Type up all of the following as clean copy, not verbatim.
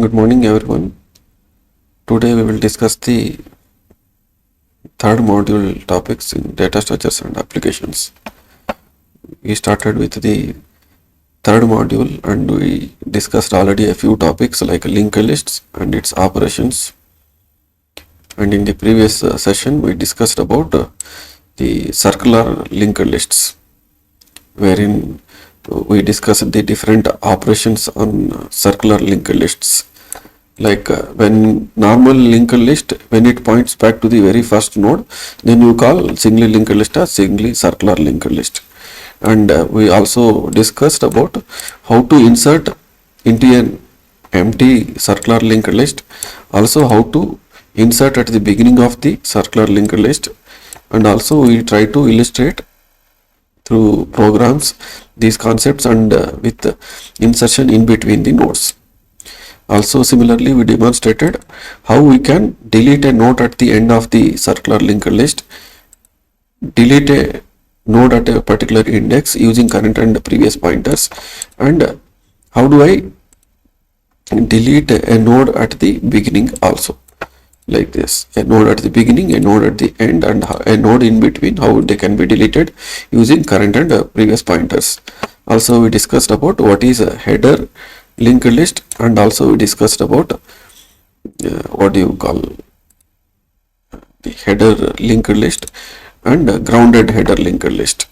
Good morning, everyone. Today we will discuss the third module topics in data structures and applications. We started with the third module and we discussed already a few topics like linked lists and its operations. And in the previous session we discussed about the circular linked lists, wherein we discussed the different operations on circular linked lists. Like when normal linked list, when it points back to the very first node, then you call singly linked list as singly circular linked list. And we also discussed about how to insert into an empty circular linked list, also how to insert at the beginning of the circular linked list, and also we try to illustrate through programs these concepts and with insertion in between the nodes. Also similarly we demonstrated how we can delete a node at the end of the circular linked list, delete a node at a particular index using current and previous pointers, and how do I delete a node at the beginning also, like this: a node at the beginning, a node at the end, and a node in between, how they can be deleted using current and previous pointers. Also we discussed about what is a header linked list, and also we discussed about what do you call the header linked list and grounded header linked list.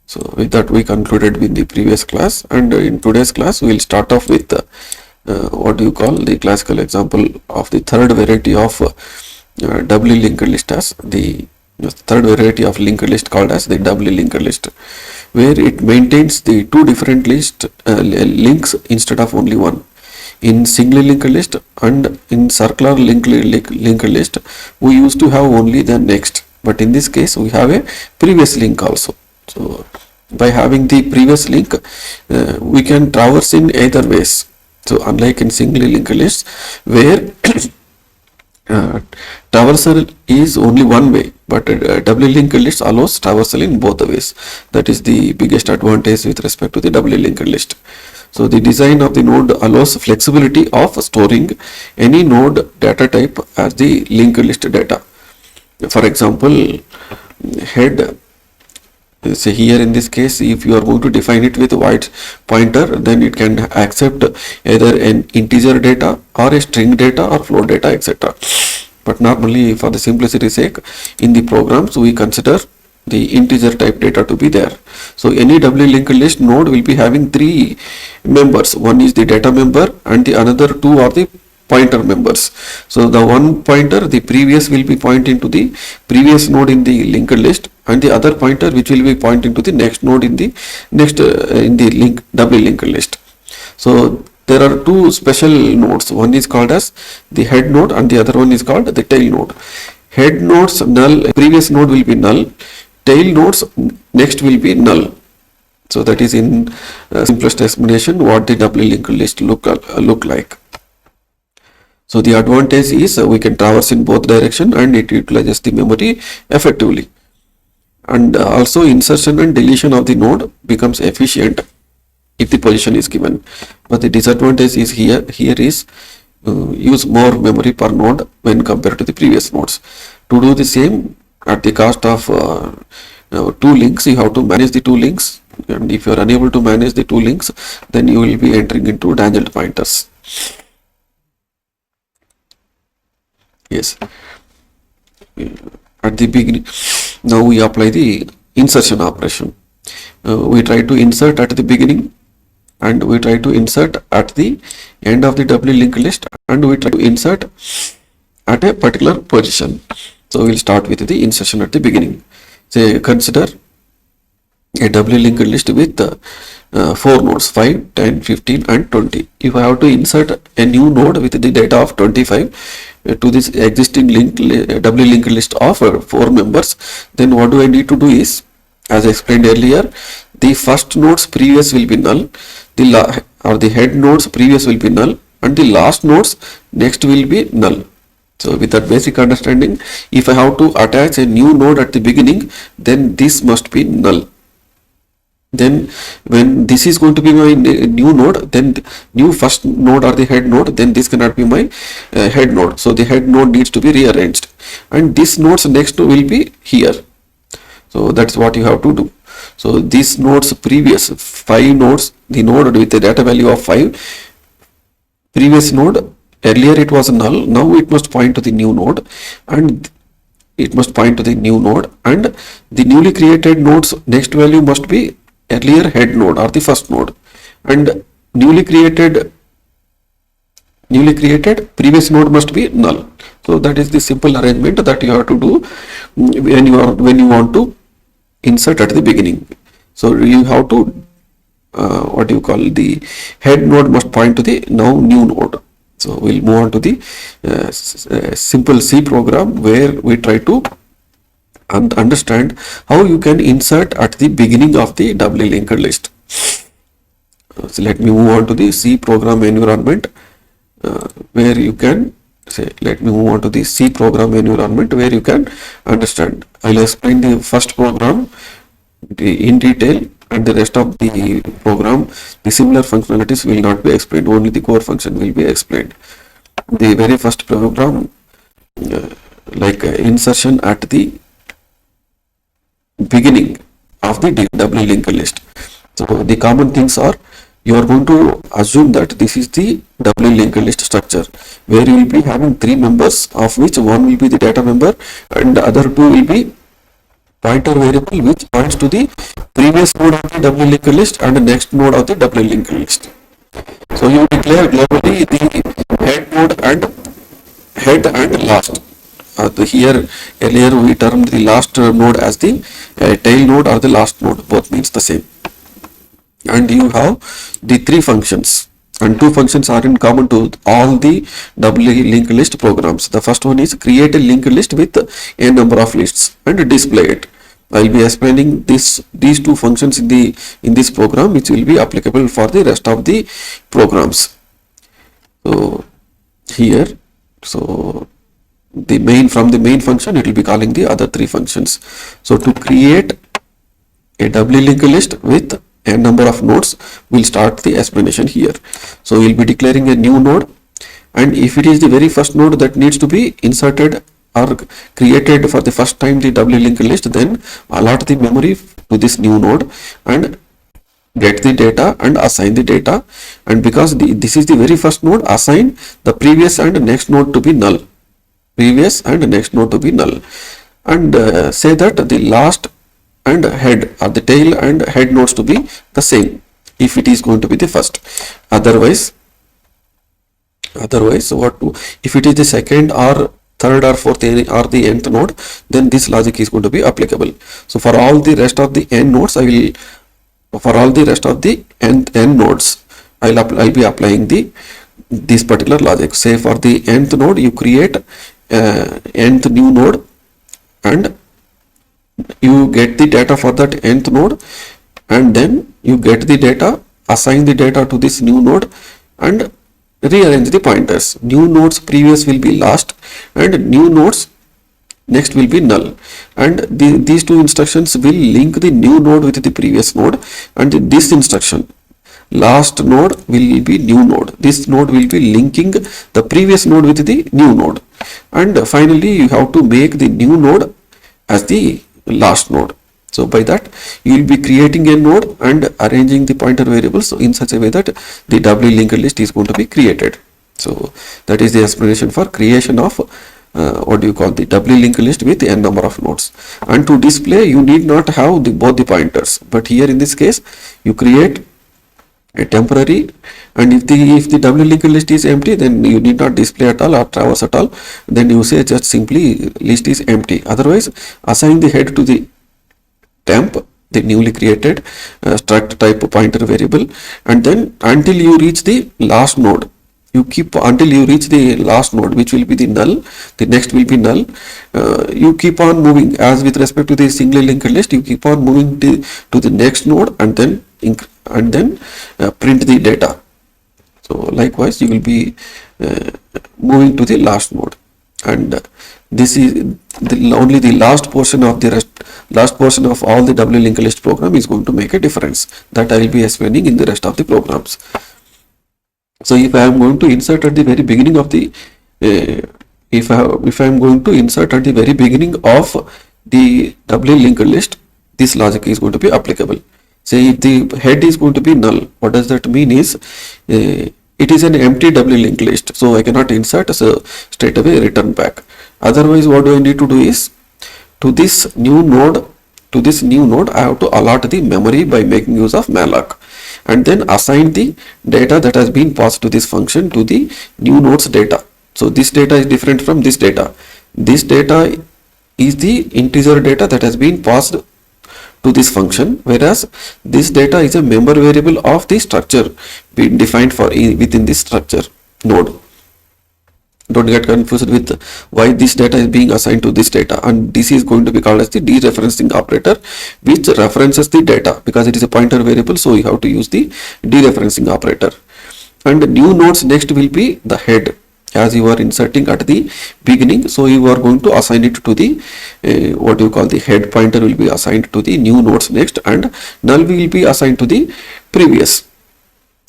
So with that we concluded with the previous class, and in today's class we will start off with what do you call the classical example of the third variety of doubly linked list, as the third variety of linked list called as the doubly linked list, where it maintains the two different links instead of only one. In singly linked list and in circular linked list, we used to have only the next, but in this case we have a previous link also. So by having the previous link, we can traverse in either ways. So unlike in singly linked list, where traversal is only one way, but doubly linked list allows traversal in both the ways. That is the biggest advantage with respect to the doubly linked list. So the design of the node allows flexibility of storing any node data type as the linked list data. For example, head, say here in this case, if you are going to define it with white pointer, then it can accept either an integer data or a string data or float data, etc. But normally for the simplicity's sake, in the programs we consider the integer type data to be there. So any doubly linked list node will be having three members. One is the data member and the another two are the pointer members. So the one pointer, the previous, will be pointing to the previous node in the linked list, and the other pointer which will be pointing to the next node in the next doubly linked list. So there are two special nodes. One is called as the head node and the other one is called the tail node. Head nodes null, previous node will be null. Tail nodes next will be null. So that is in simplest explanation what the doubly linked list look like. So the advantage is we can traverse in both direction and it utilizes the memory effectively. And also insertion and deletion of the node becomes efficient if the position is given. But the disadvantage is here is use more memory per node when compared to the previous nodes. To do the same at the cost of two links, you have to manage the two links, and if you are unable to manage the two links, then you will be entering into tangent pointers. Yes, at the beginning, now we apply the insertion operation. We try to insert at the beginning and we try to insert at the end of the doubly linked list, and we try to insert at a particular position. So we'll start with the insertion at the beginning. Say consider a doubly linked list with 4 nodes, 5, 10, 15 and 20. If I have to insert a new node with the data of 25 to this existing doubly linked list of 4 members, then what do I need to do is, as I explained earlier, the first node's previous will be null, the head node's previous will be null, and the last node's next will be null. So with that basic understanding, if I have to attach a new node at the beginning, then this must be null. Then when this is going to be my new node, then new first node or the head node, then this cannot be my head node. So the head node needs to be rearranged, and this node's next will be here. So that's what you have to do. So these nodes, previous 5 nodes, the node with the data value of 5, previous node, earlier it was null, now it must point to the new node, and it must point to the new node, and the newly created node's next value must be earlier head node or the first node, and newly created previous node must be null. So that is the simple arrangement that you have to do when you want to insert at the beginning. So you have to what you call, the head node must point to the now new node. So we'll move on to the simple C program where we try to understand how you can insert at the beginning of the doubly linked list. So let me move on to the C program environment where you can say, let me move on to the C program environment where you can understand. I'll explain the first program in detail, and the rest of the program, the similar functionalities will not be explained, only the core function will be explained. The very first program, insertion at the beginning of the doubly linked list. So the common things are, you are going to assume that this is the doubly linked list structure where you will be having 3 members, of which one will be the data member and the other 2 will be pointer variable which points to the previous node of the doubly linked list and the next node of the doubly linked list. So you declare globally the head node and last. Here earlier we termed the last node as the tail node or the last node, both means the same. And you have the 3 functions, and 2 functions are in common to all the doubly linked list programs. The first one is create a linked list with a number of lists and display it. I will be explaining these 2 functions in this program, which will be applicable for the rest of the programs. So here, so from the main function, it will be calling the other 3 functions. So to create a doubly linked list with a number of nodes, we'll start the explanation here. So we'll be declaring a new node, and if it is the very first node that needs to be inserted or created for the first time the doubly linked list, then allot the memory to this new node and get the data and assign the data. And because this is the very first node, assign the previous and next node to be null, and say that the last and head or the tail and head nodes to be the same if it is going to be the first. Otherwise if it is the second or third or fourth or the nth node, then this logic is going to be applicable. So for all the rest of the n nodes, n nodes, I'll be applying this particular logic. Say for the nth node, you create nth new node and you get the data for that nth node, and then you get the data, assign the data to this new node and rearrange the pointers. New nodes previous will be last and new nodes next will be null, and these 2 instructions will link the new node with the previous node, and this instruction, last node, will be new node. This node will be linking the previous node with the new node, and finally you have to make the new node as the last node. So by that you will be creating a node and arranging the pointer variables in such a way that the doubly linked list is going to be created. So that is the explanation for creation of the doubly linked list with n number of nodes. And to display, you need not have both the pointers, but here in this case you create a temporary, and if the doubly linked list is empty, then you need not display at all or traverse at all. Then you say just simply list is empty. Otherwise, assign the head to the temp, the newly created struct type pointer variable, and then until you reach the last node, you keep until you reach the last node, which will be the null. The next will be null. You keep on moving as with respect to the singly linked list. You keep on moving to the next node and then print the data. So likewise, you will be moving to the last node. and this is only the last portion of the last portion of all the W linked list program is going to make a difference, that I will be explaining in the rest of the programs. So if I am going to insert at the very beginning of the if I am going to insert at the very beginning of the W linked list, this logic is going to be applicable. Say if the head is going to be null, what does that mean is it is an empty W linked list, so I cannot insert, so straight away return back. Otherwise, what do I need to do is to this new node I have to allot the memory by making use of malloc, and then assign the data that has been passed to this function to the new node's data. So this data is different from this data. This data is the integer data that has been passed to this function, whereas this data is a member variable of the structure being defined for within this structure node. Don't get confused with why this data is being assigned to this data, and this is going to be called as the dereferencing operator, which references the data because it is a pointer variable, so you have to use the dereferencing operator. And new nodes next will be the head, as you are inserting at the beginning, so you are going to assign it to the what you call the head pointer will be assigned to the new nodes next, and null will be assigned to the previous,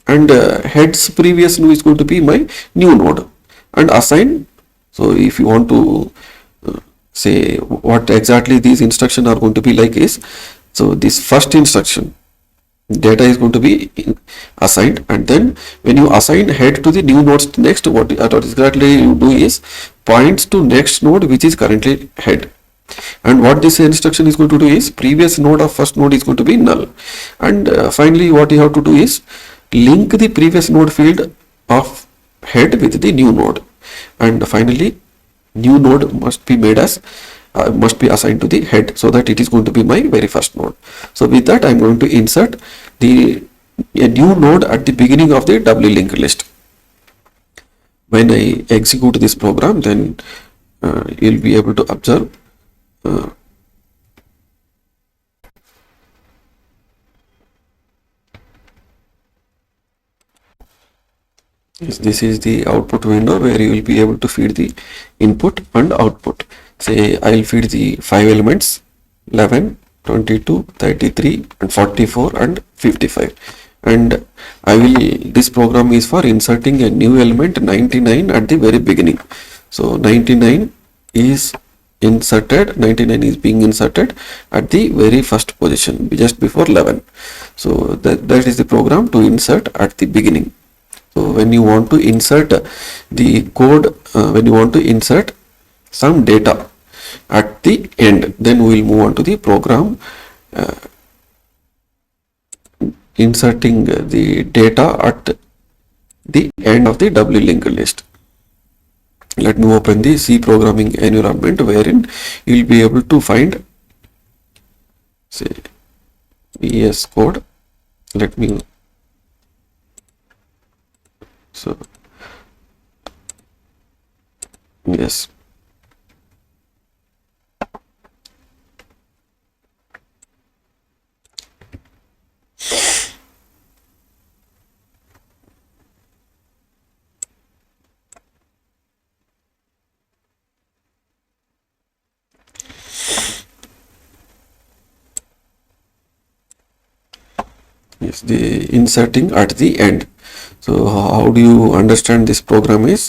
and head's previous node is going to be my new node and assign. So if you want to say what exactly these instructions are going to be like is, so this first instruction data is going to be assigned, and then when you assign head to the new nodes next, what exactly you do is points to next node which is currently head, and what this instruction is going to do is previous node of first node is going to be null, and finally what you have to do is link the previous node field of head with the new node, and finally new node must be made as must be assigned to the head, so that it is going to be my very first node. So with that I am going to insert a new node at the beginning of the W linked list. When I execute this program, then you'll be able to observe yes, this is the output window where you will be able to feed the input and output. Say I will feed the 5 elements 11, 22, 33 and 44 and 55, and this program is for inserting a new element 99 at the very beginning. So 99 is being inserted at the very first position just before 11. So that is the program to insert at the beginning. So when you want to insert the code, when you want to insert some data at the end, then we will move on to the program inserting the data at the end of the W linked list. Let me open the C programming environment, wherein you will be able to find, say, VS Code. Let me, so yes, the inserting at the end. So how do you understand this program is,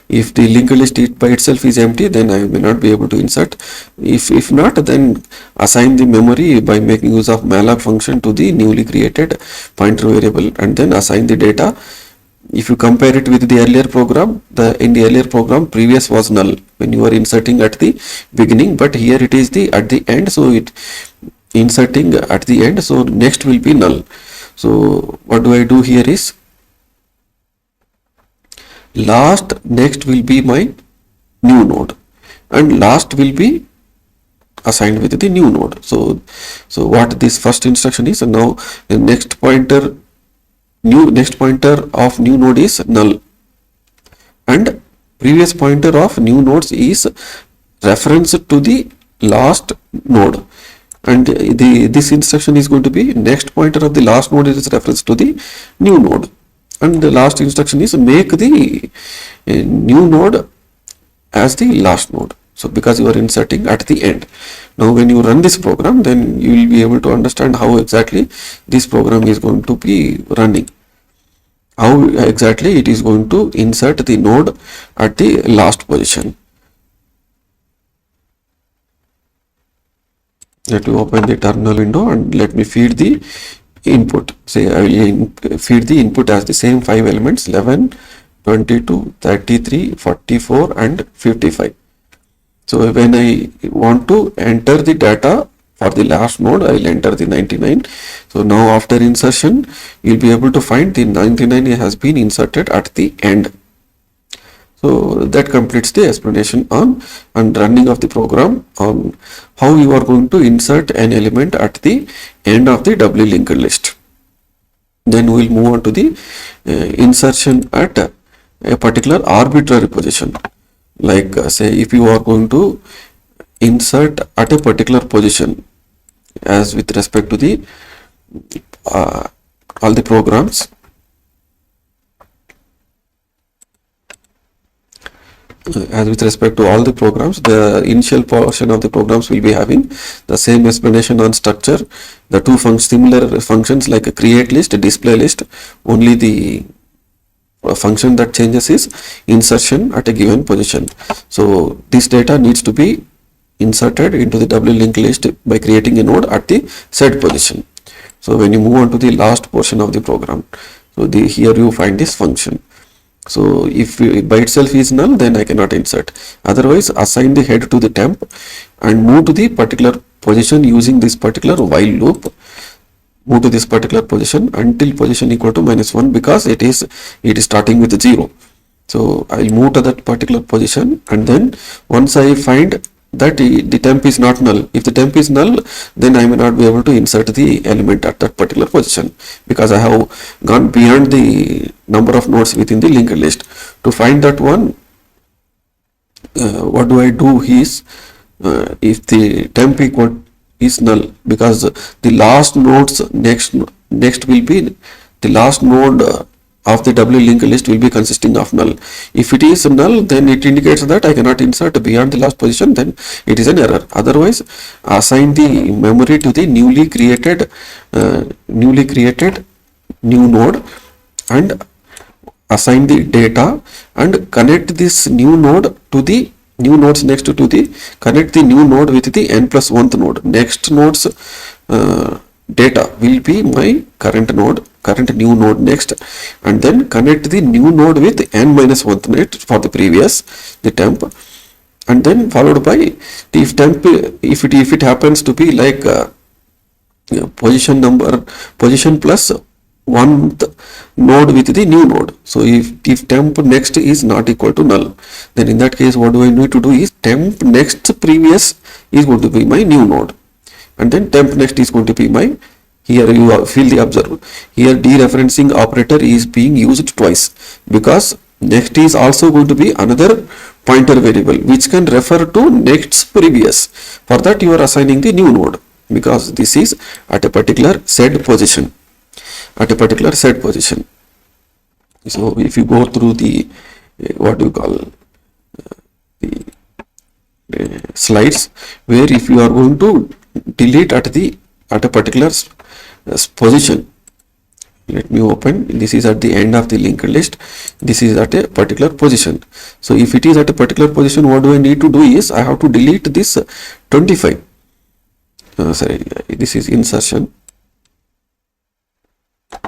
if the linked list by itself is empty, then I may not be able to insert. If not, then assign the memory by making use of malloc function to the newly created pointer variable, and then assign the data. If you compare it with the earlier program, in the earlier program previous was null when you are inserting at the beginning, but here it is the at the end, so it inserting at the end, so next will be null. So what do I do here is next will be my new node, and last will be assigned with the new node. So what this first instruction is, and now the next pointer of new node is null, and previous pointer of new nodes is referenced to the last node, and this instruction is going to be next pointer of the last node is referenced to the new node, and the last instruction is make the new node as the last node. So because you are inserting at the end. Now when you run this program, then you will be able to understand how exactly this program is going to be running. How exactly it is going to insert the node at the last position. Let me open the terminal window and let me feed the input. Say I will feed the input as the same 5 elements: 11, 22, 33, 44 and 55. So when I want to enter the data for the last node, I will enter the 99. So now after insertion, you will be able to find the 99 has been inserted at the end. So that completes the explanation on running of the program on how you are going to insert an element at the end of the doubly linked list. Then we will move on to the insertion at a particular arbitrary position. Like say if you are going to insert at a particular position as with respect to the all the programs. As with respect to all the programs, the initial portion of the programs will be having the same explanation on structure. The two similar functions like a create list, a display list. Only the function that changes is insertion at a given position. So this data needs to be inserted into the doubly linked list by creating a node at the set position. So when you move on to the last portion of the program, so here you find this function. So if by itself is null, then I cannot insert. Otherwise, assign the head to the temp and move to the particular position using this particular while loop. Move to this particular position until position equal to -1, because it is starting with 0. So I will move to that particular position, and then once I find that the temp is not null, if the temp is null, then I may not be able to insert the element at that particular position, because I have gone beyond the number of nodes within the linked list. To find that one, what do I do is, if the temp equal is null, because the last nodes next will be the last node of the doubly linked list will be consisting of null. If it is null, then it indicates that I cannot insert beyond the last position, then it is an error. Otherwise, assign the memory to the newly created new node and assign the data and connect this new node to the new nodes next to the connect the new node with the n+1th node. Next node's data will be my current new node next, and then connect the new node with n-1th node for the previous, the temp, and then followed by if temp, if it happens to be like position plus 1th node with the new node. So if temp next is not equal to null, then in that case what do I need to do is temp next previous is going to be my new node, and then temp next is going to be my, here you feel the observe, here dereferencing operator is being used twice, because next is also going to be another pointer variable which can refer to next previous. For that you are assigning the new node, because this is at a particular set position. So if you go through the what do you call the slides, where if you are going to delete at a particular position, let me open, this is at the end of the linked list, this is at a particular position. So if it is at a particular position, what do I need to do is I have to delete this 25. Sorry, this is insertion.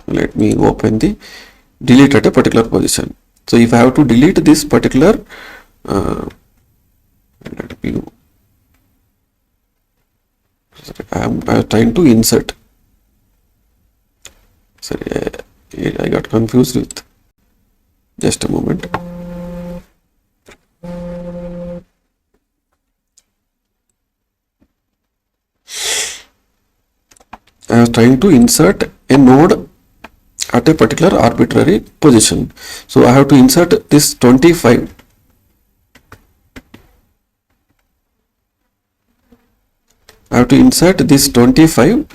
Let me open the delete at a particular position. So if I have to delete this particular I am trying to insert. Sorry, I got confused with, just a moment. I was trying to insert a node at a particular arbitrary position. So I have to insert this 25. I have to insert this 25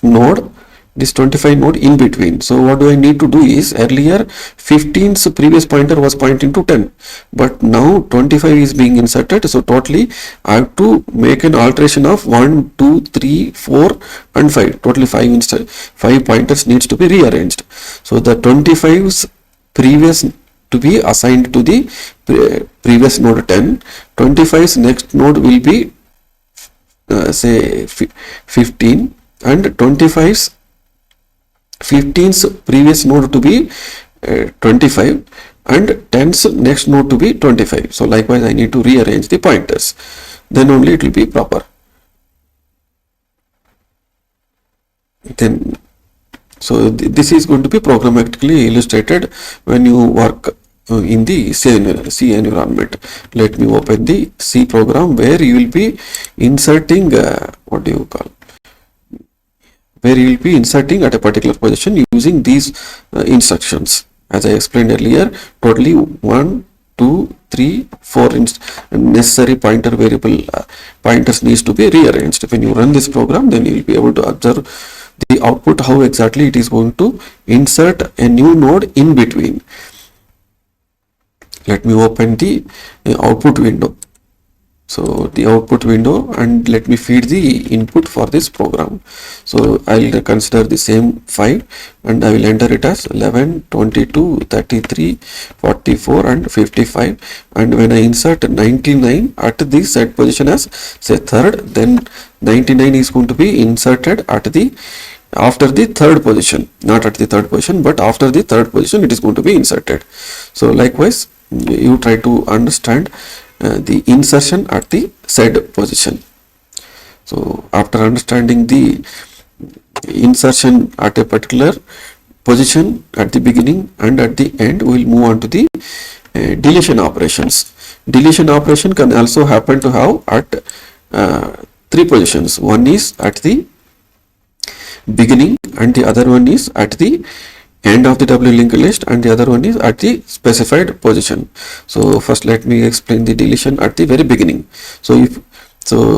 node this 25 node in between. So what do I need to do is, earlier 15's previous pointer was pointing to 10, but now 25 is being inserted. So totally I have to make an alteration of 1, 2, 3, 4 and 5. Totally 5 pointers needs to be rearranged. So the 25's previous to be assigned to the previous node 10. 25's next node will be say 15, and 15's previous node to be 25, and 10's next node to be 25. So likewise I need to rearrange the pointers, then only it will be proper. Then so this is going to be programmatically illustrated when you work in the C environment. Let me open the C program where you will be inserting where you will be inserting at a particular position using these instructions. As I explained earlier, totally 1, 2, 3, 4 necessary pointer variable pointers needs to be rearranged. When you run this program, then you will be able to observe the output, how exactly it is going to insert a new node in between. Let me open the output window. So the output window, and let me feed the input for this program. So I'll consider the same 5 and I will enter it as 11, 22, 33, 44 and 55. And when I insert 99 at the set position as say third, then 99 is going to be inserted at the after the third position, not at the third position, but after the third position it is going to be inserted. So likewise you try to understand the insertion at the said position. So after understanding the insertion at a particular position at the beginning and at the end, we will move on to the deletion operations. Deletion operation can also happen to have at 3 positions. One is at the beginning and the other one is at the end of the W linked list, and the other one is at the specified position. So first let me explain the deletion at the very beginning. So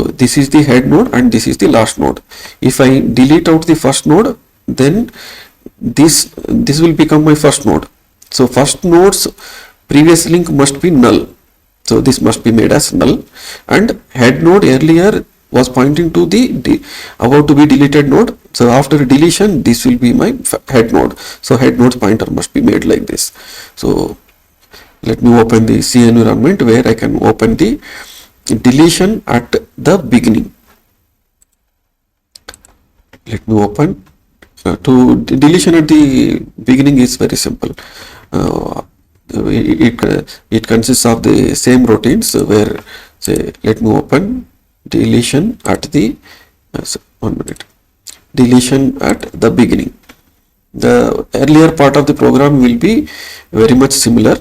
this is the head node and this is the last node. If I delete out the first node, then this will become my first node. So first node's previous link must be null. So this must be made as null, and head node earlier was pointing to the about to be deleted node. So after deletion, this will be my head node. So head node's pointer must be made like this. So let me open the C environment where I can open the deletion at the beginning. Let me open to deletion at the beginning is very simple. It consists of the same routines where, say, let me open deletion at the 1 minute. Deletion at the beginning. The earlier part of the program will be very much similar.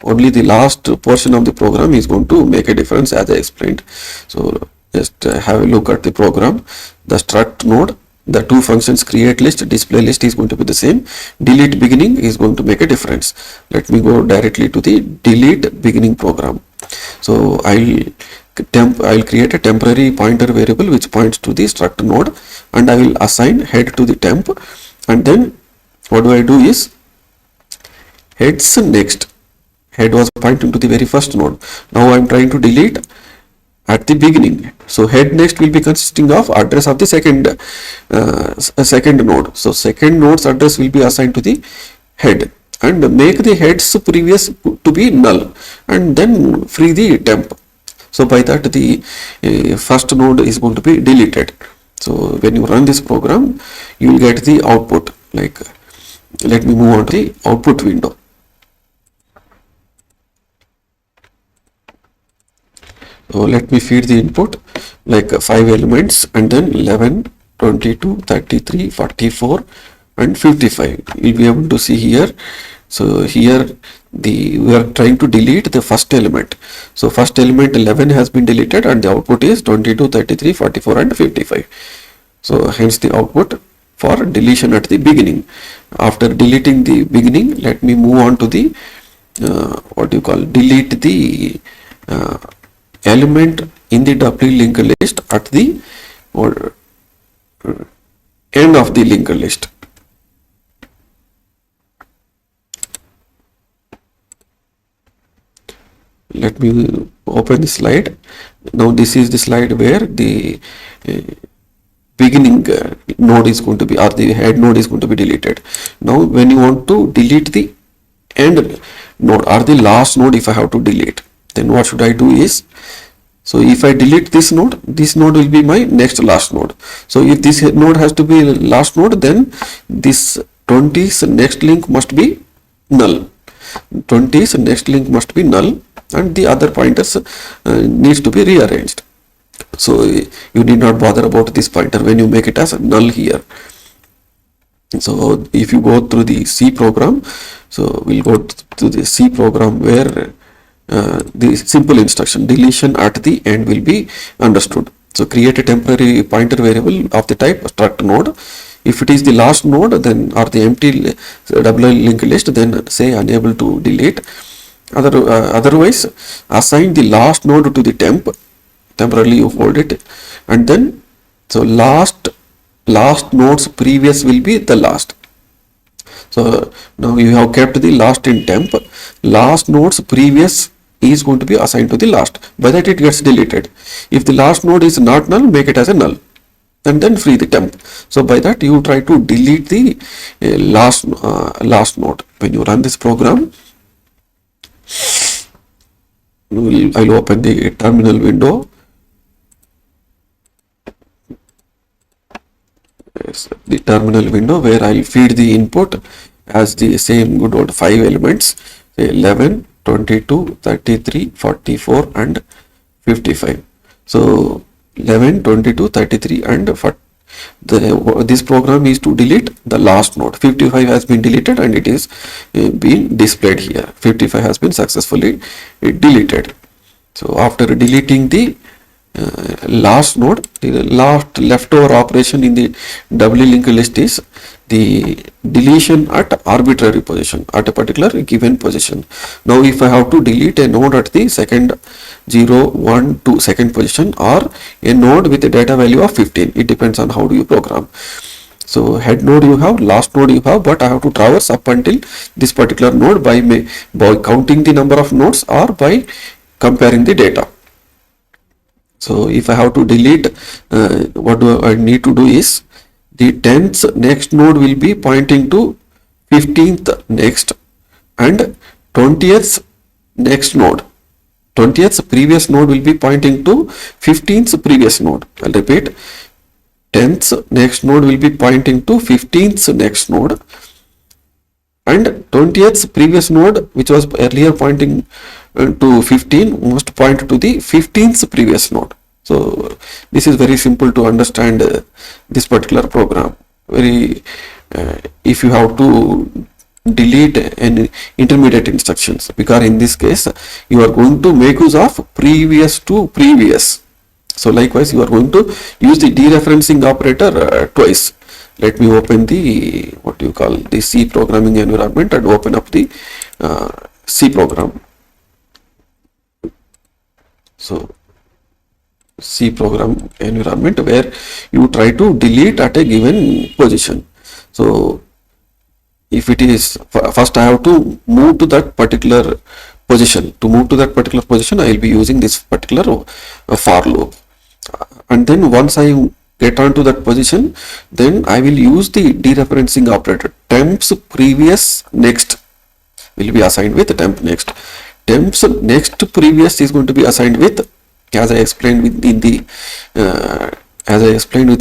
Only the last portion of the program is going to make a difference, as I explained. So just have a look at the program. The struct node, the two functions create list, display list is going to be the same. Delete beginning is going to make a difference. Let me go directly to the delete beginning program. So I'll create a temporary pointer variable which points to the struct node, and I will assign head to the temp, and then what do I do is heads next. Head was pointing to the very first node. Now I am trying to delete at the beginning. So head next will be consisting of address of the second node. So second node's address will be assigned to the head, and make the head's previous to be null, and then free the temp. So by that the first node is going to be deleted. So when you run this program, you will get the output. Like, let me move on to the output window. So let me feed the input like 5 elements, and then 11, 22, 33, 44 and 55. You'll be able to see here. So here we are trying to delete the first element. So first element 11 has been deleted, and the output is 22, 33, 44 and 55. So hence the output for deletion at the beginning. After deleting the beginning, let me move on to the delete the element in the W linked list at the end of the linked list. Let me open the slide. Now this is the slide where the beginning node is going to be, or the head node is going to be deleted. Now when you want to delete the end node or the last node, if I have to delete, then what should I do is, so if I delete this node will be my next last node. So if this node has to be last node, then this 20's next link must be null. 20's next link must be null, and the other pointers needs to be rearranged. So you need not bother about this pointer when you make it as null here. So if you go through the C program, so we'll go to the C program where the simple instruction deletion at the end will be understood. So create a temporary pointer variable of the type struct node. If it is the last node, then, or the empty double linked list, then say unable to delete. Otherwise, assign the last node to the temp. Temporarily you hold it, and then so last node's previous will be the last. So now you have kept the last in temp. Last node's previous is going to be assigned to the last. By that it gets deleted. If the last node is not null, make it as a null, and then free the temp. So by that you try to delete the last node. When you run this program, I'll open the terminal window. Yes, the terminal window where I'll feed the input as the same good old 5 elements, say 11, 22, 33, 44 and 55. So 11, 22, 33 and 40. This program is to delete the last node. 55 has been deleted and it is being displayed here. 55 has been successfully deleted. So after deleting the last node, the last leftover operation in the doubly linked list is the deletion at arbitrary position, at a particular given position. Now if I have to delete a node at the second 0, 1, 2 second position, or a node with a data value of 15, it depends on how do you program. So head node you have, last node you have, but I have to traverse up until this particular node by counting the number of nodes or by comparing the data. So if I have to delete, what do I need to do is, the 10th next node will be pointing to 15th next, and 20th next node, 20th previous node will be pointing to 15th previous node. I'll repeat, 10th next node will be pointing to 15th next node, and 20th previous node, which was earlier pointing to 15, must point to the 15th previous node. So this is very simple to understand this particular program. If you have to delete any intermediate instructions, because in this case you are going to make use of previous to previous. So likewise you are going to use the dereferencing operator twice. Let me open the the C programming environment and open up the C program. So C program environment where you try to delete at a given position. So if it is, first I have to move to that particular position. To move to that particular position, I will be using this particular for loop. And then once I get onto that position, then I will use the dereferencing operator. Temp's previous next will be assigned with temp next. Temp's next previous is going to be assigned with, as I explained with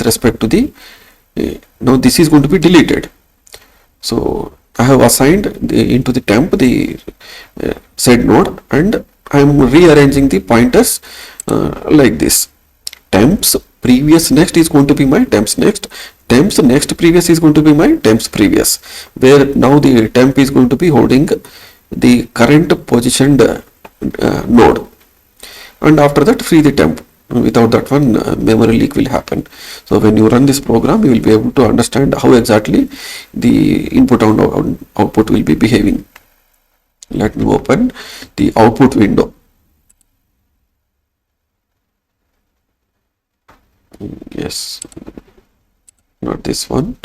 respect to the, now this is going to be deleted. So I have assigned into the temp the said node, and I am rearranging the pointers like this. Temp's previous next is going to be my temp's next. Temp's next previous is going to be my temp's previous, where now the temp is going to be holding the current positioned node, and after that free the temp. Without that one, memory leak will happen. So when you run this program, you will be able to understand how exactly the input and output will be behaving. Let me open the output window. Yes, not this one.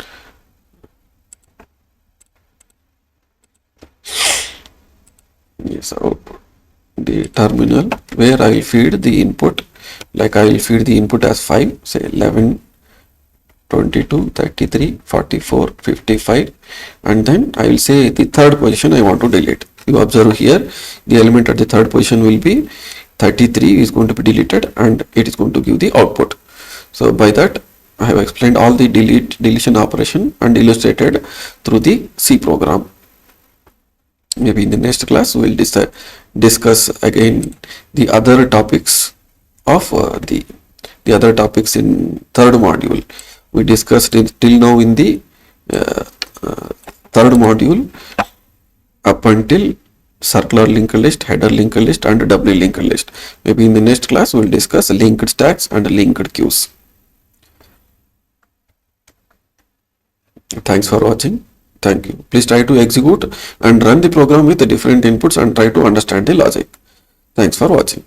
Yes, output. The terminal where I will feed the input, like I will feed the input as 5, say 11, 22, 33, 44, 55, and then I will say the third position I want to delete. You observe here the element at the third position will be 33 is going to be deleted and it is going to give the output. So by that I have explained all the deletion operation and illustrated through the C program. Maybe in the next class we will discuss again the other topics of the other topics in third module. We discussed it till now in the third module up until circular linked list, header linked list and doubly linked list. Maybe in the next class we will discuss linked stacks and linked queues. Thanks for watching. Thank you. Please try to execute and run the program with the different inputs and try to understand the logic. Thanks for watching.